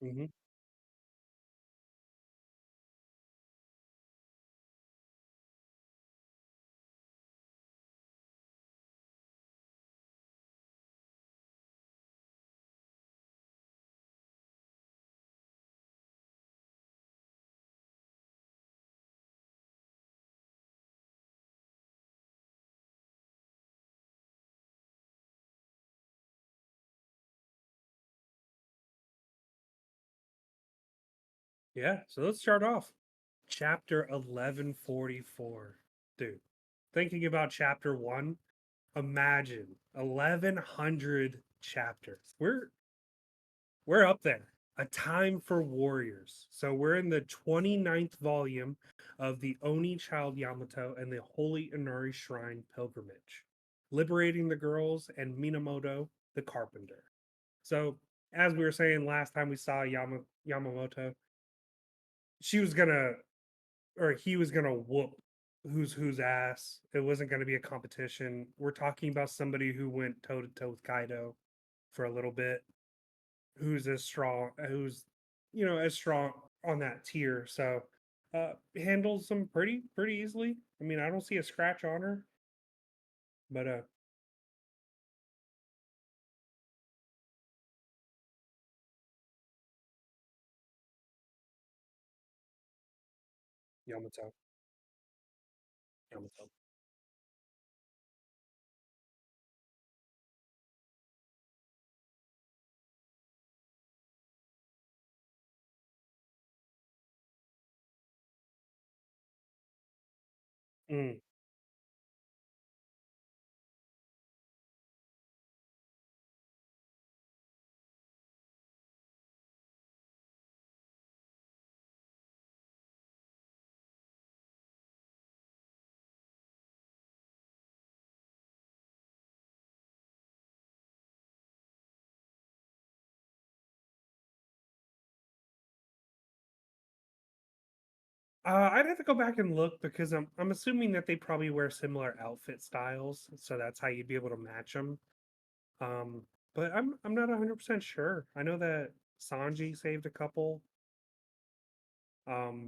Hmm. Yeah, so let's start off. Chapter 1144. Dude, thinking about chapter one, imagine 1100 chapters. We're up there. A Time for Warriors. So we're in the 29th volume of the Oni Child Yamato and the Holy Inari Shrine Pilgrimage, liberating the girls and Minamoto the carpenter. So, as we were saying last time we saw Yamamoto, she was gonna, or he was gonna whoop who's ass. It wasn't gonna be a competition. We're talking about somebody who went toe to toe with Kaido for a little bit, who's as strong, who's as strong on that tier. So handles them pretty easily. I mean, I don't see a scratch on her, but Yamato, Yamato. Mm, I'd have to go back and look because I'm assuming that they probably wear similar outfit styles, so that's how you'd be able to match them. Um, but I'm not 100% sure. I know that Sanji saved a couple.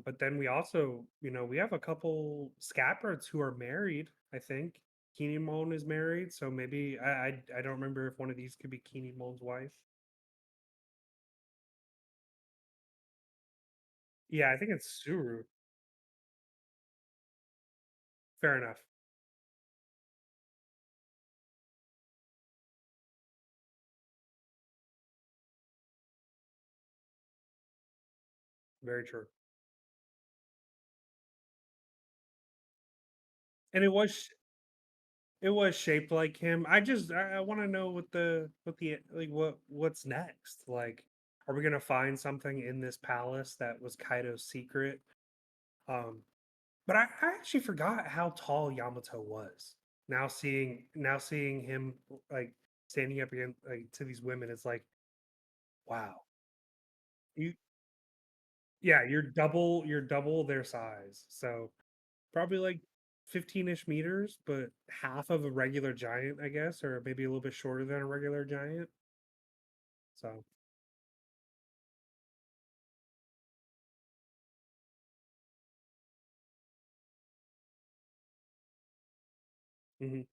But then we also, we have a couple scabbards who are married, I think. Kinemon is married, so maybe I don't remember if one of these could be Kinemon's wife. Yeah, I think it's Suru. Fair enough. Very true. And it was shaped like him. I want to know what's next. Like, are we gonna find something in this palace that was Kaido's secret? Um, But I actually forgot how tall Yamato was. Now seeing him like standing up again like to these women, it's like, wow. You you're double their size. So probably like 15-ish meters, but half of a regular giant, I guess, or maybe a little bit shorter than a regular giant. So mhm.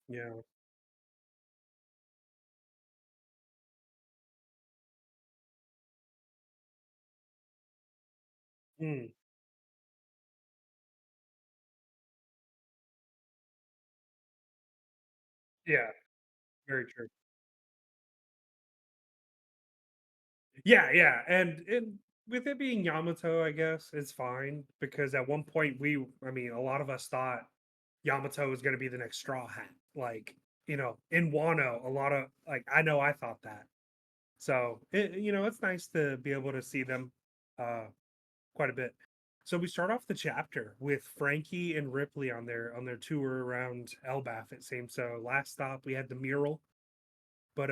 Yeah. Mm, yeah, very true. Yeah, and with it being Yamato, I guess it's fine because at one point I mean, a lot of us thought Yamato was going to be the next Straw Hat. Like, in Wano, a lot of like I know I thought that. So it's nice to be able to see them uh quite a bit. So we start off the chapter with Frankie and Ripley on their tour around Elbaph. It seems so. Last stop we had the mural, but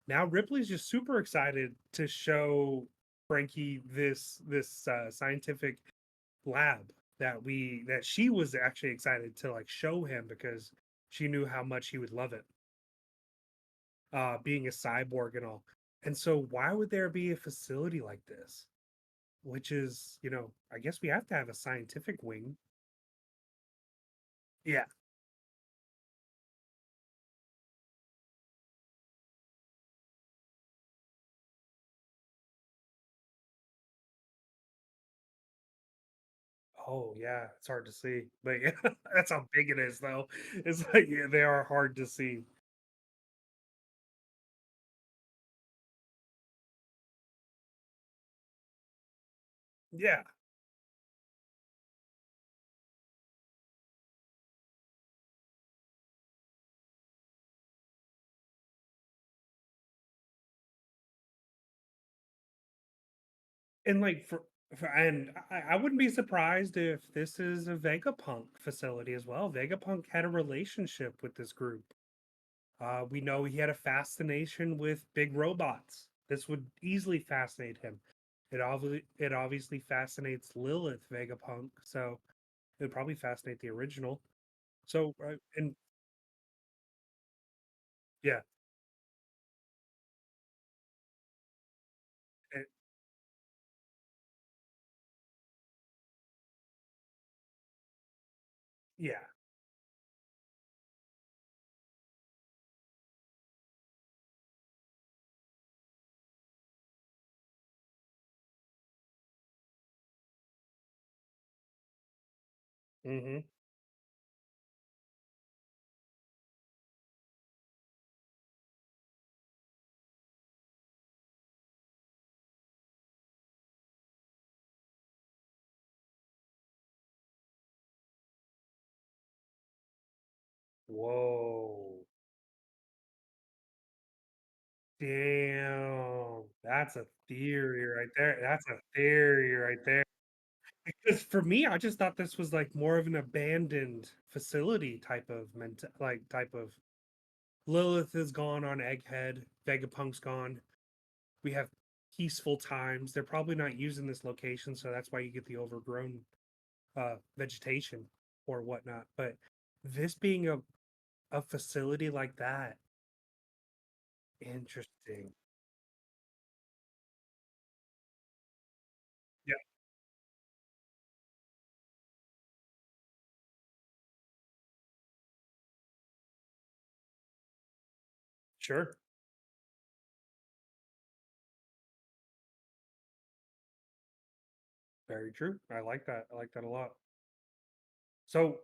now Ripley's just super excited to show. Frankie this scientific lab that she was actually excited to like show him because she knew how much he would love it, being a cyborg and all. And so why would there be a facility like this? Which is, I guess we have to have a scientific wing. Yeah. Oh yeah, it's hard to see. But yeah, that's how big it is though. It's like yeah, they are hard to see. Yeah. And like and I wouldn't be surprised if this is a Vegapunk facility as well. Vegapunk had a relationship with this group. We know he had a fascination with big robots. This would easily fascinate him. It obviously fascinates Lilith Vegapunk, so it would probably fascinate the original. So and yeah, eh, yeah. Hmm. Whoa. Damn. That's a theory right there. That's a theory right there. Because for me, I just thought this was like more of an abandoned facility type of Lilith is gone on Egghead, Vegapunk's gone. We have peaceful times. They're probably not using this location, so that's why you get the overgrown vegetation or whatnot. But this being a facility like that, interesting. Yeah, sure. Very true. I like that. I like that a lot. So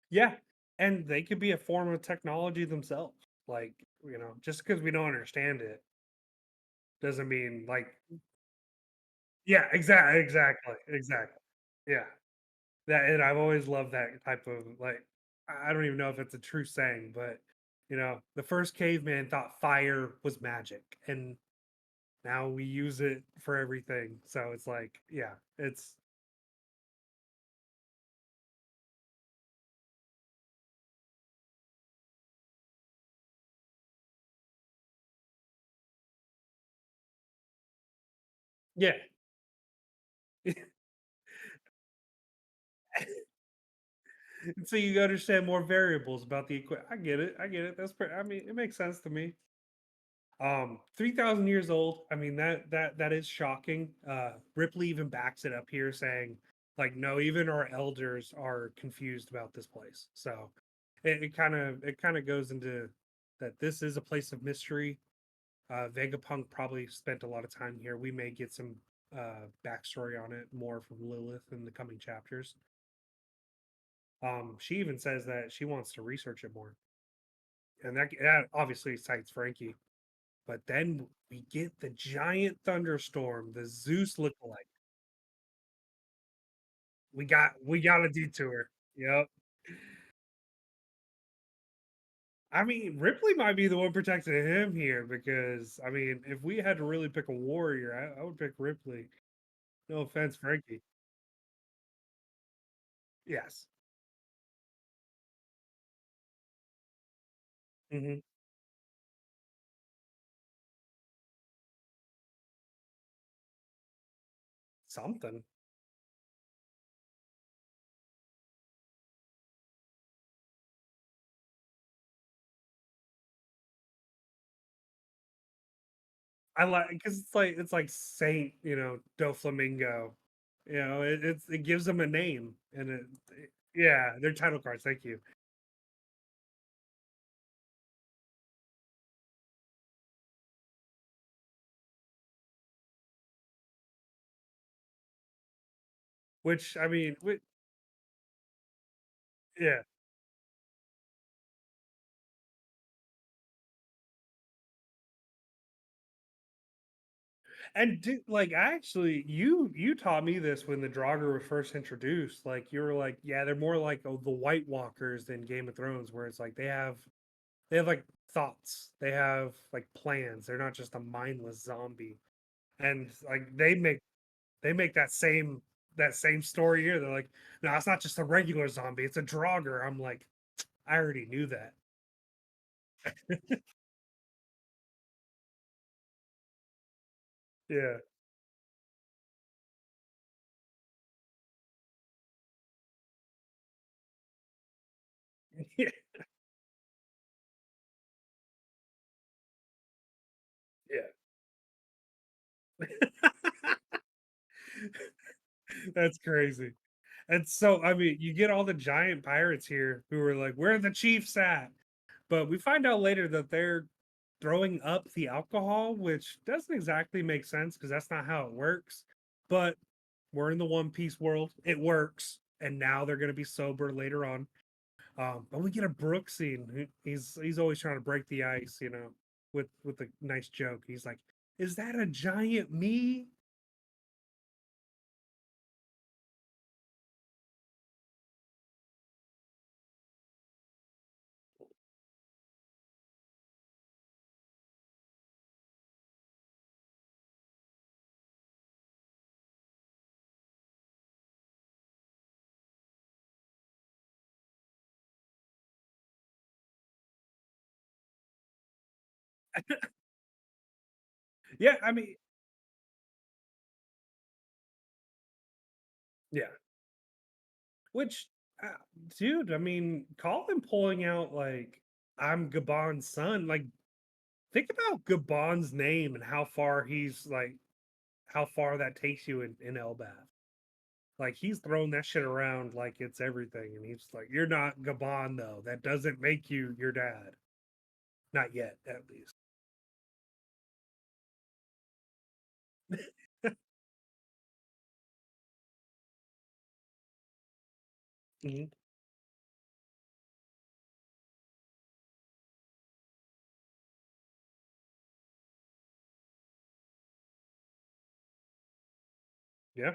yeah, and they could be a form of technology themselves. Like, just because we don't understand it doesn't mean like yeah, exactly. Yeah. That and I've always loved that type of like I don't even know if it's a true saying, but the first caveman thought fire was magic and now we use it for everything. So it's like, yeah, it's yeah. So you understand more variables about the equipment. I get it. I get it. That's pretty. I mean, it makes sense to me. 3,000 years old. I mean, that is shocking. Ripley even backs it up here, saying like, no, even our elders are confused about this place. So it kind of goes into that this is a place of mystery. Vegapunk probably spent a lot of time here. We may get some backstory on it more from Lilith in the coming chapters. She even says that she wants to research it more, and that obviously excites Frankie. But then we get the giant thunderstorm, the Zeus lookalike. We got a detour. Yep. I mean, Ripley might be the one protecting him here because I mean, if we had to really pick a warrior, I would pick Ripley. No offense, Frankie. Yes. Hmm. something. I like because it's like Saint, Doflamingo. It gives them a name, and yeah, they're title cards. Thank you. Which I mean, yeah. And like actually, you taught me this when the Draugr was first introduced. Like you were like, yeah, they're more like the White Walkers than Game of Thrones, where it's like they have like thoughts, they have like plans. They're not just a mindless zombie. And like they make that same story here. They're like, no, it's not just a regular zombie; it's a Draugr. I'm like, I already knew that. Yeah, yeah, yeah. That's crazy. And so, I mean, you get all the giant pirates here who are like, "Where are the chiefs at?" But we find out later that they're throwing up the alcohol, which doesn't exactly make sense because that's not how it works. But we're in the One Piece world; it works, and now they're going to be sober later on. But we get a Brook scene. He's always trying to break the ice, with a nice joke. He's like, "Is that a giant me?" Yeah, I mean, yeah. Which, uh, dude, I mean, Colin pulling out like I'm Gabon's son. Like, think about Gabon's name and how far that takes you in Elbaph. Like, he's throwing that shit around like it's everything, and he's like, "You're not Gabon, though. That doesn't make you your dad. Not yet, at least." Mhm. Yeah,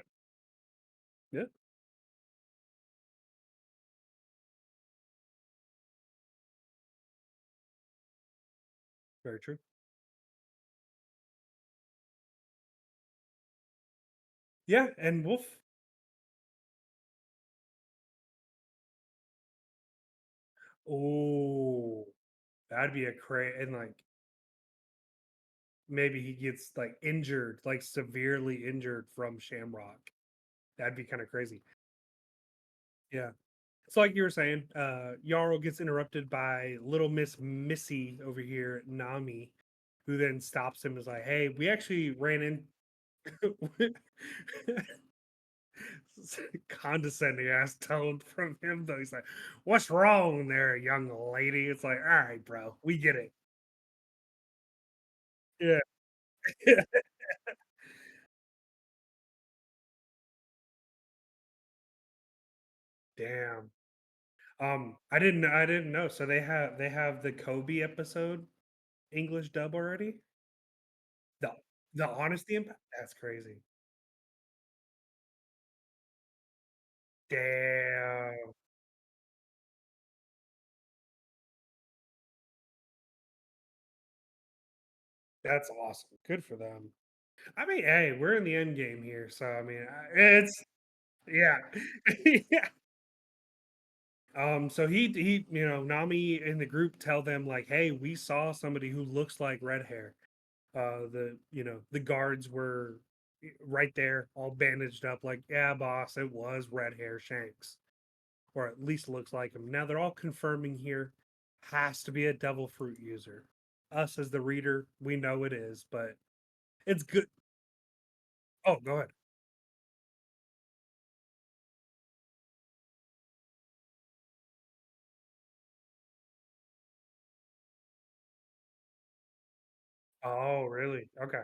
yeah, very true. Yeah, and Wolf. Oh, that'd be a and like maybe he gets like injured, like severely injured from Shamrock. That'd be kind of crazy. Yeah. So like you were saying, Yarl gets interrupted by little Miss Missy over here, Nami, who then stops him and is like, "Hey, we actually ran in." Condescending ass tone from him though. He's like, "What's wrong there, young lady?" It's like, all right, bro, we get it. Yeah. Damn. I didn't know. So they have the Kobe episode English dub already? The the honesty impact? That's crazy. Damn. That's awesome. Good for them. I mean, hey, we're in the end game here, so I mean, it's yeah. Yeah. So Nami and the group tell them like, "Hey, we saw somebody who looks like red hair." The guards were right there, all bandaged up, like, yeah, boss, it was red hair Shanks, or at least looks like him. Now they're all confirming here has to be a devil fruit user. Us as the reader, we know it is, but it's good. Oh, go ahead. Oh, really? Okay.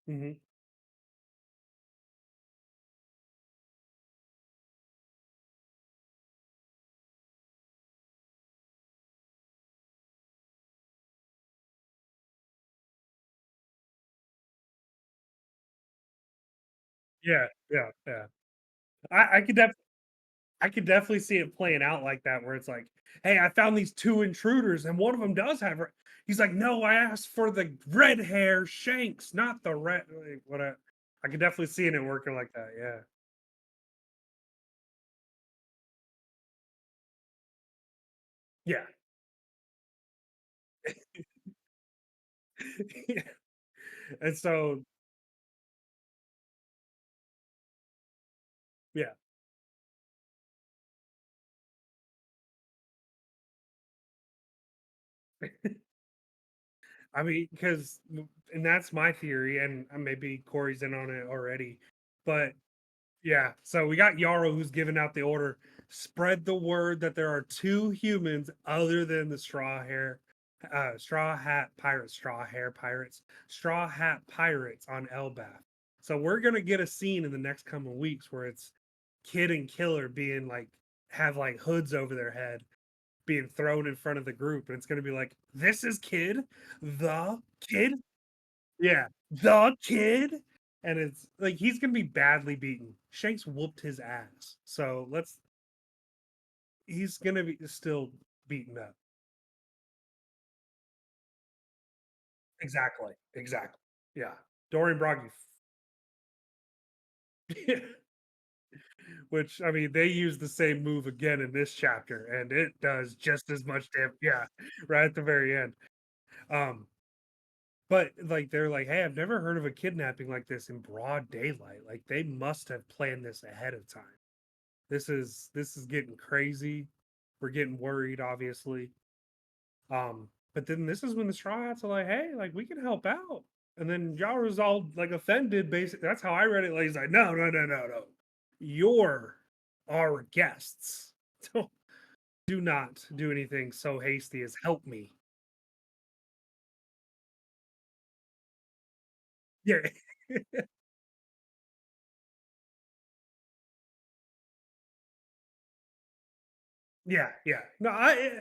Hmm. Yeah, yeah, yeah. I could I could definitely see it playing out like that, where it's like, "Hey, I found these two intruders, and one of them does have." He's like, "No, I asked for the red hair Shanks, not the red." Like, what? I could definitely see it working like that. Yeah, yeah, yeah. And so, yeah, I mean, because, and that's my theory, and maybe Corey's in on it already, but yeah, so we got Yarrow who's giving out the order. Spread the word that there are two humans other than the straw hat pirates on Elbaph. So we're gonna get a scene in the next coming weeks where it's Kid and Killer being like have like hoods over their head being thrown in front of the group, and it's gonna be like, this is the kid, yeah, the kid. And it's like he's gonna be badly beaten. Shanks whooped his ass. So he's gonna be still beaten up. Exactly. Exactly. Yeah. Dorian Broggy. Which I mean, they use the same move again in this chapter, and it does just as much damage. Yeah, right at the very end. Um, but like they're like, hey, I've never heard of a kidnapping like this in broad daylight. Like they must have planned this ahead of time. This is getting crazy. We're getting worried, obviously. But then this is when the Straw Hats are like, hey, like we can help out. And then Yaru's all like offended, basically. That's how I read it. Like he's like, no, no, no, no, no. You're our guests. Don't do not do anything so hasty as help me. Yeah. Yeah, yeah. No, I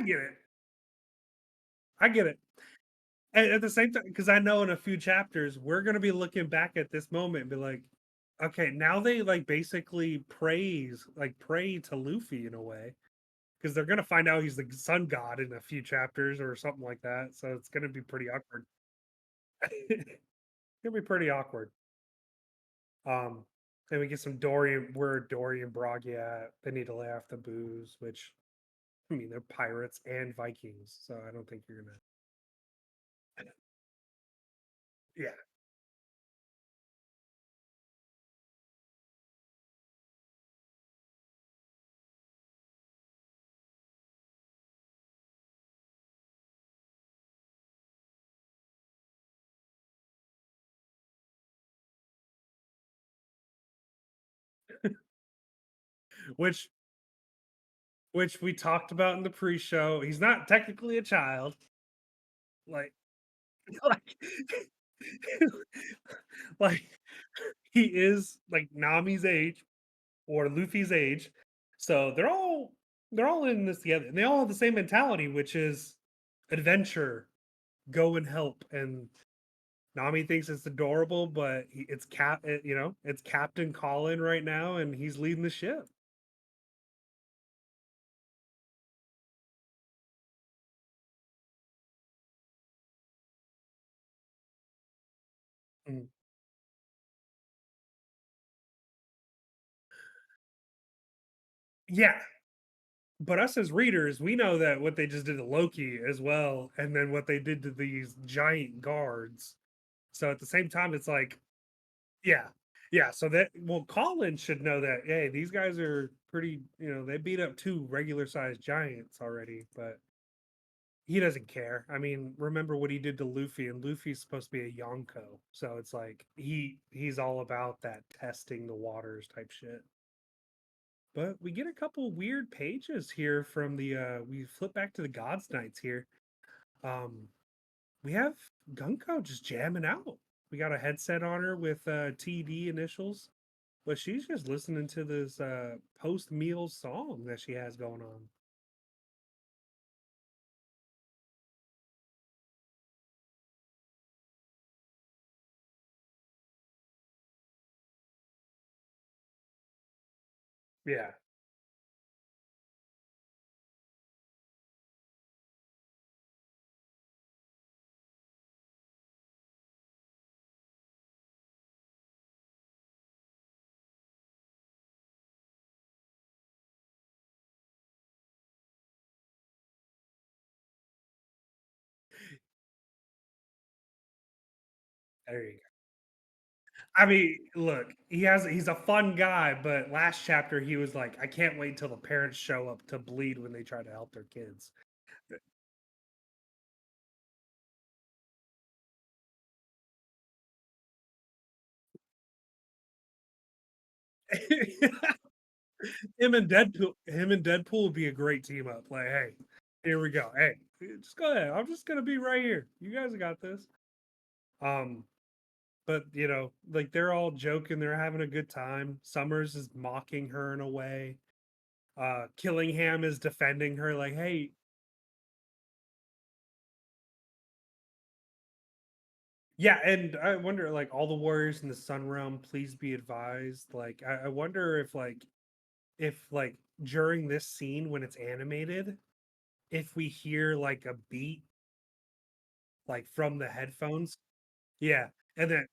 get it. I get it. And at the same time, because I know in a few chapters we're gonna be looking back at this moment and be like, okay, now they like basically pray to Luffy in a way. Because they're gonna find out he's the sun god in a few chapters or something like that. So it's gonna be pretty awkward. It's gonna be pretty awkward. Um, then we get some Dorian, where Dorian Broggy at. They need to lay off the booze, which I mean they're pirates and Vikings, so I don't think you're gonna. Yeah, which which we talked about in the pre-show. He's not technically a child, like like like he is like Nami's age or Luffy's age. So they're all in this together, and they all have the same mentality, which is adventure, go and help. And Nami thinks it's adorable, but it's Captain Colin right now, and he's leading the ship. Mm. Yeah, but us as readers, we know that what they just did to Loki as well, and then what they did to these giant guards. So at the same time, it's like, yeah, yeah. So that, well, Colin should know that. Hey, these guys are pretty. They beat up two regular sized giants already, but he doesn't care. I mean, remember what he did to Luffy, and Luffy's supposed to be a Yonko, so it's like he's all about that testing the waters type shit. But we get a couple weird pages here from the we flip back to the Gods Knights here. Um we have Gunko just jamming out. We got a headset on her with TD initials, but she's just listening to this post meal song that she has going on. Yeah. There you go. I mean, look, he's a fun guy, but last chapter he was like, I can't wait till the parents show up to bleed when they try to help their kids. Him and Deadpool would be a great team up. Like, hey, here we go. Hey, just go ahead. I'm just gonna be right here. You guys got this. Um, but like they're all joking, they're having a good time. Summers is mocking her in a way. Killingham is defending her, like, hey, yeah, and I wonder, like, all the warriors in the Sun Realm, please be advised. Like, I wonder if during this scene when it's animated, if we hear like a beat like from the headphones. Yeah, and then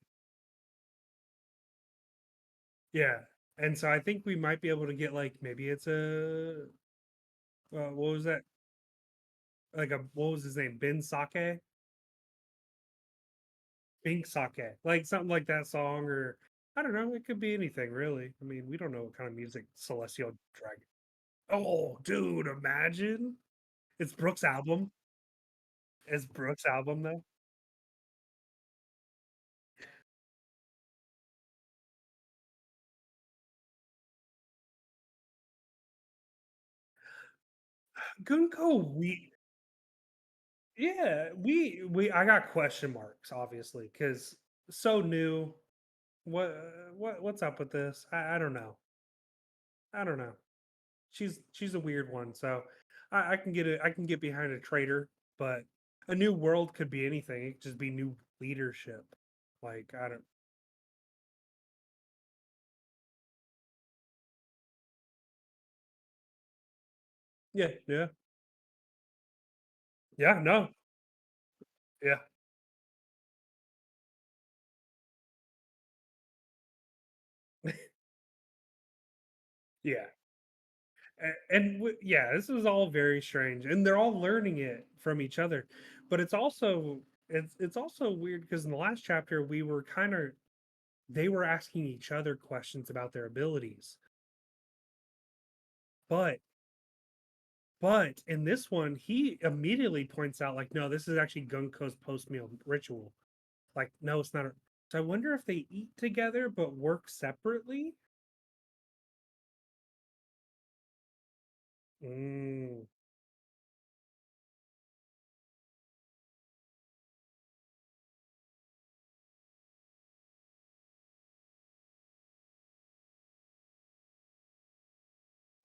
yeah, and so I think we might be able to get like maybe it's a what was that? Like a what was his name? Bin Sake, Bink Sake, like something like that song, or I don't know. It could be anything really. I mean, we don't know what kind of music Celestial Dragon. Oh, dude, imagine it's Brooks' album. It's Brooks' album though. Gunko, we I got question marks obviously because so new. What's up with this? I don't know. I don't know. She's a weird one. So I can get it. I can get behind a traitor, but a new world could be anything. It could just be new leadership. Like I don't. Yeah, yeah, yeah. No, yeah, yeah. Yeah, this is all very strange, and they're all learning it from each other. But it's also weird because in the last chapter we were kind of they were asking each other questions about their abilities, but in this one, he immediately points out, like, no, this is actually Gunko's post meal ritual. Like, no, it's not. So I wonder if they eat together but work separately. Mm,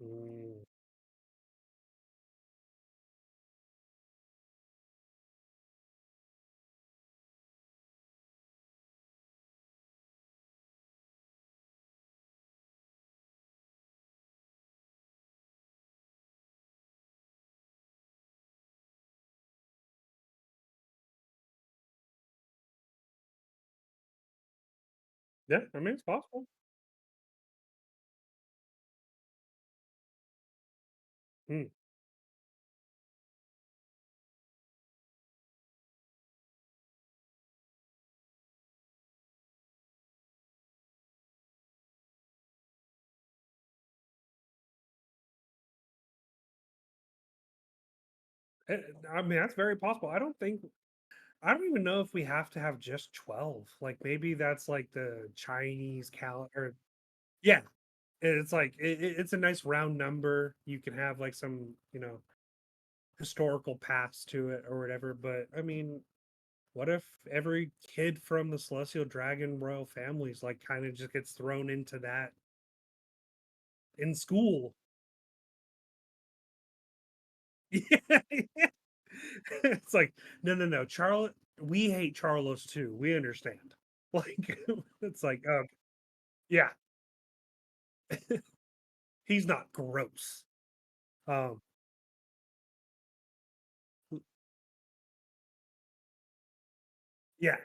mm. Yeah, I mean, it's possible. Mm. Eh, I mean, that's very possible. I don't even know if we have to have just 12. Like maybe that's like the Chinese calendar. Yeah, it's like it's a nice round number. You can have like some, historical past to it or whatever. But I mean, what if every kid from the Celestial Dragon royal families like kind of just gets thrown into that in school? Yeah, yeah. It's like, no, no, no, Charlotte. We hate Charlos too. We understand. Like, it's like, yeah, he's not gross. Um, yeah.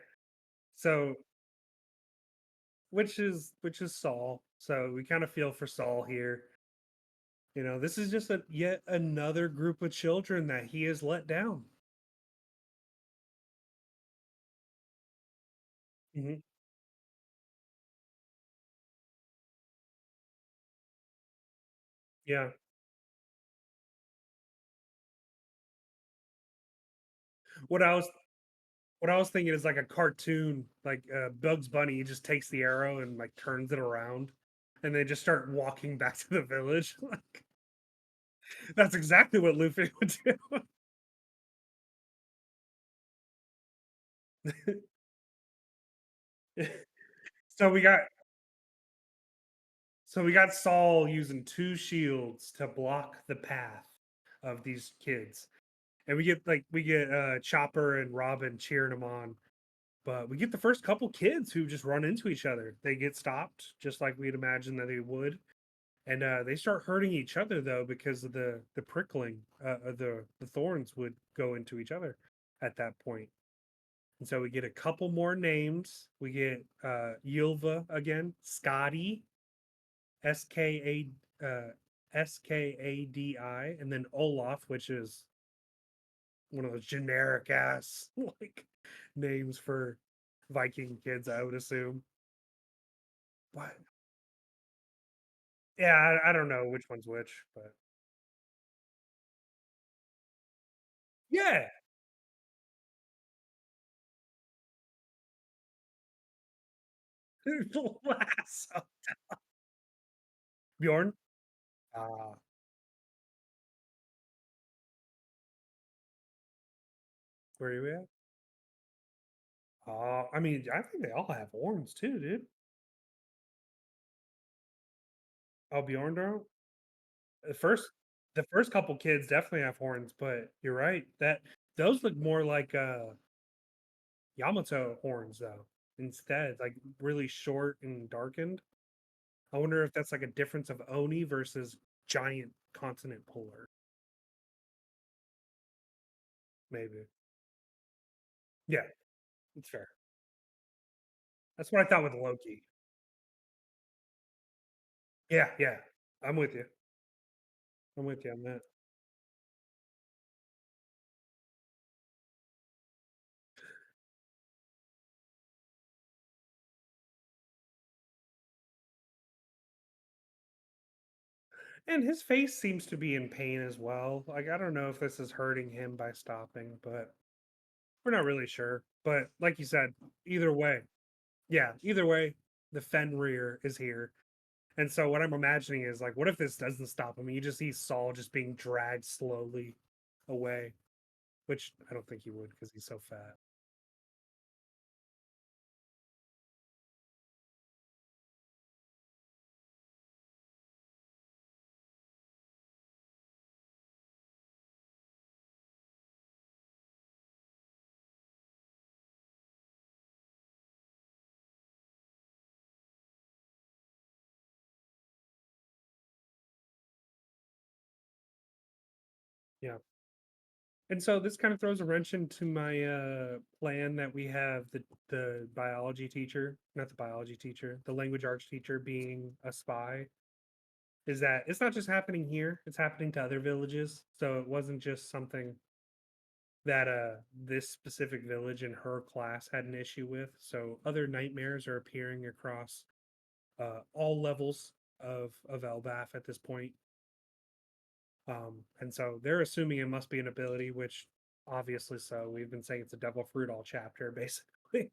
So, which is Saul. So we kind of feel for Saul here. This is just yet another group of children that he has let down. Hmm. Yeah. What I was what I was thinking is like a cartoon, like Bugs Bunny. He just takes the arrow and like turns it around, and they just start walking back to the village. Like that's exactly what Luffy would do. so we got so we got Saul using two shields to block the path of these kids, and we get Chopper and Robin cheering him on. But we get the first couple kids who just run into each other. They get stopped just like we'd imagine that they would. And they start hurting each other though because of the prickling of the thorns would go into each other at that point. And so we get a couple more names. We get Yilva again, Scotty, Skadi, and then Olaf, which is one of those generic ass like names for Viking kids, I would assume. But yeah, I don't know which one's which, but yeah. Lasso. Bjorn. Uh, where are you at? I mean, I think they all have horns too, dude. Oh, Bjorn don't? The first the first couple kids definitely have horns, but you're right. That those look more like Yamato horns though. Instead, like really short and darkened. I wonder if that's like a difference of Oni versus giant continent puller. Maybe. Yeah, it's fair. That's what I thought with Loki. Yeah, yeah. I'm with you. I'm with you on that. And his face seems to be in pain as well. Like I don't know if this is hurting him by stopping, but we're not really sure. But like you said, either way, yeah, either way, the Fenrir is here. And so what I'm imagining is like, what if this doesn't stop him? You just see Saul just being dragged slowly away, which I don't think he would because he's so fat. Yeah. And so this kind of throws a wrench into my plan that we have the biology teacher, not the biology teacher, the language arts teacher being a spy. is that it's not just happening here, it's happening to other villages. So it wasn't just something that this specific village and her class had an issue with. So other nightmares are appearing across all levels of Elbaph at this point. And so they're assuming it must be an ability, which obviously so. We've been saying it's a devil fruit all chapter, basically.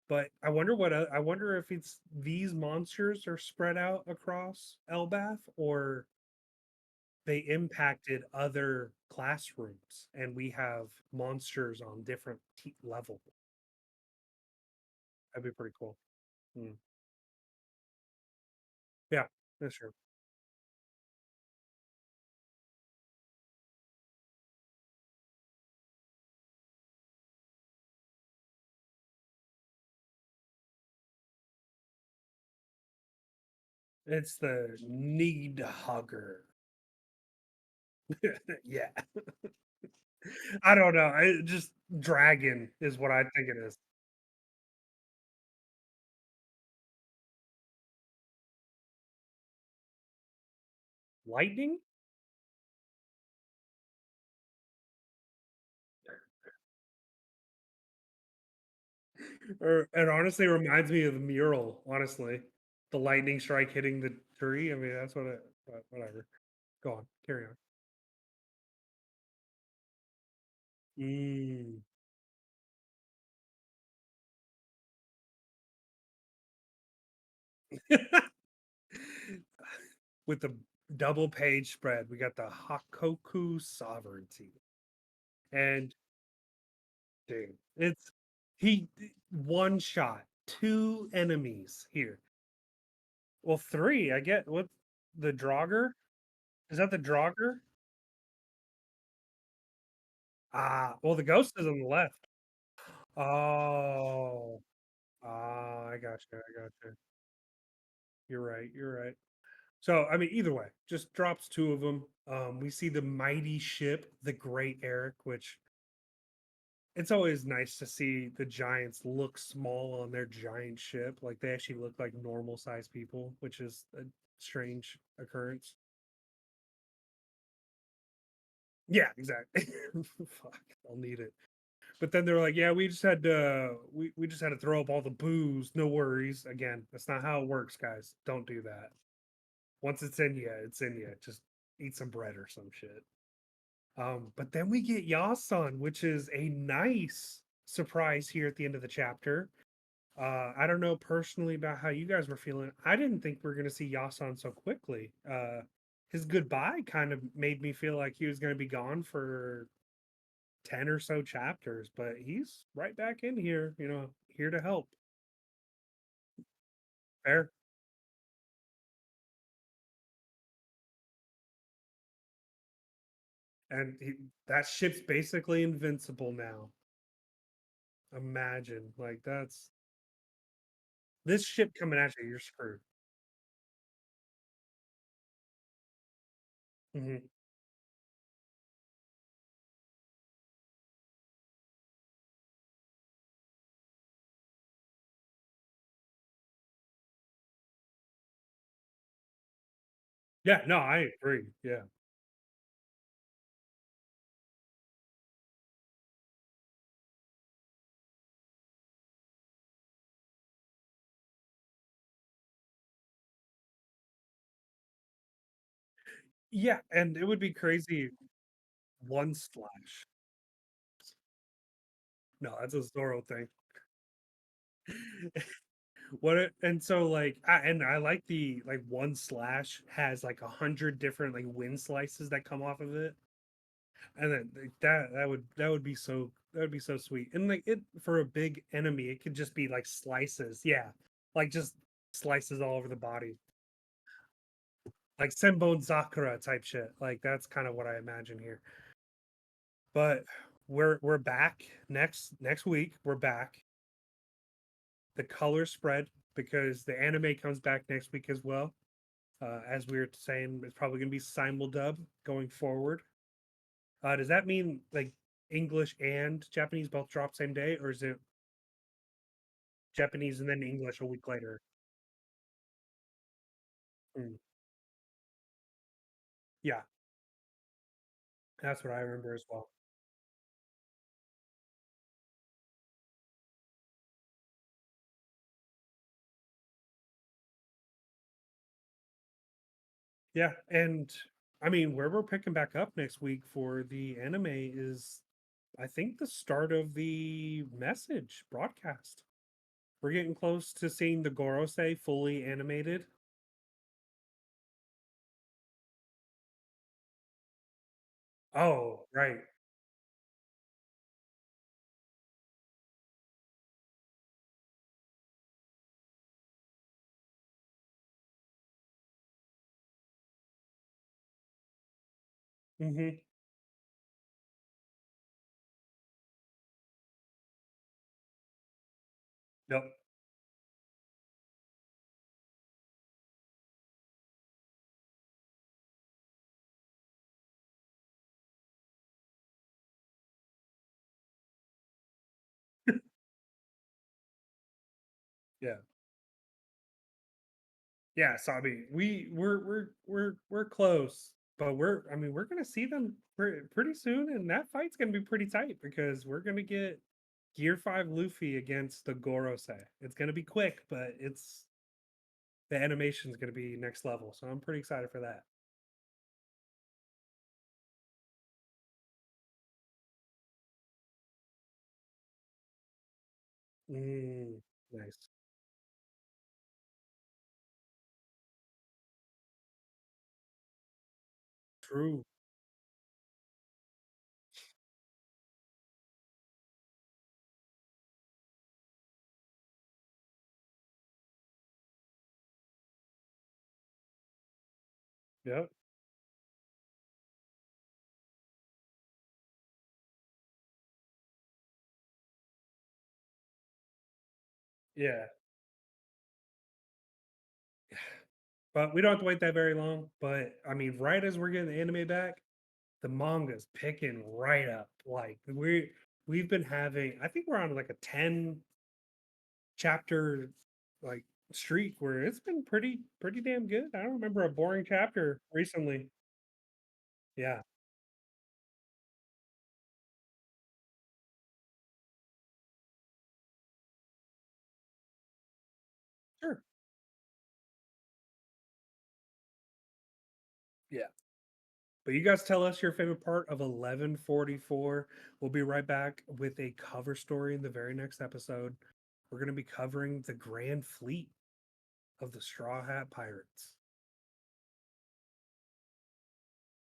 But I wonder if it's these monsters are spread out across Elbaph, or they impacted other classrooms, and we have monsters on different level. That'd be pretty cool. Mm. Yeah, that's true. It's the need hugger. Yeah. I don't know. I just dragon is what I think it is. Lightning? Or it honestly reminds me of the mural, honestly. The lightning strike hitting the tree. I mean, that's what it, but whatever. Go on, carry on. Mm. With the double page spread, we got the Hakoku sovereignty. And dude, it's he one shot, two enemies here. Well, three, I get what the Draugr? Is that the Draugr? Ah, well, the ghost is on the left. Oh, ah, I got you. I got you. You're right. You're right. So, I mean, either way, just drops two of them. We see the mighty ship, the Great Eric, which it's always nice to see the giants look small on their giant ship. Like they actually look like normal sized people, which is a strange occurrence. Yeah, exactly. Fuck, I'll need it. But then they're like, yeah, we just had to throw up all the booze. No worries. Again, that's not how it works, guys. Don't do that. Once it's in you, it's in you. Just eat some bread or some shit. But then we get Yasan, which is a nice surprise here at the end of the chapter. I don't know personally about how you guys were feeling. I didn't think we are going to see Yasan so quickly. His goodbye kind of made me feel like he was going to be gone for 10 or so chapters, but he's right back in here, here to help. Fair. And that ship's basically invincible now. Imagine. Like, that's this ship coming at you, you're screwed. Mhm. Yeah, no, I agree. Yeah. Yeah, and it would be crazy one slash. No, that's a Zoro thing. And so like and I like the like one slash has like 100 different like wind slices that come off of it. And then like, that would be so sweet. And like it for a big enemy, it could just be like slices. Yeah. Like just slices all over the body. Like Senbon Sakura type shit. Like that's kind of what I imagine here. But we're back next week. We're back. The color spread because the anime comes back next week as well. As we were saying, it's probably going to be simuldub going forward. Does that mean like English and Japanese both drop same day, or is it Japanese and then English a week later? Hmm. Yeah, that's what I remember as well. Yeah, and I mean, where we're picking back up next week for the anime is, I think, the start of the message broadcast. We're getting close to seeing the Gorosei fully animated. Oh, right. Hmm. Yep. Yeah. Yeah. So I mean, we're close, but I mean, we're gonna see them pretty soon, and that fight's gonna be pretty tight because we're gonna get Gear 5 Luffy against the Gorosei. It's gonna be quick, but the animation's gonna be next level. So I'm pretty excited for that. Mm, nice. True. Yep. Yeah. But we don't have to wait that very long. But I mean, right as we're getting the anime back, the manga's picking right up. Like we've been having, I think we're on like a 10 chapter like streak where it's been pretty damn good. I don't remember a boring chapter recently. Yeah, sure. Yeah. But you guys tell us your favorite part of 1144. We'll be right back with a cover story in the very next episode. We're going to be covering the Grand Fleet of the Straw Hat Pirates.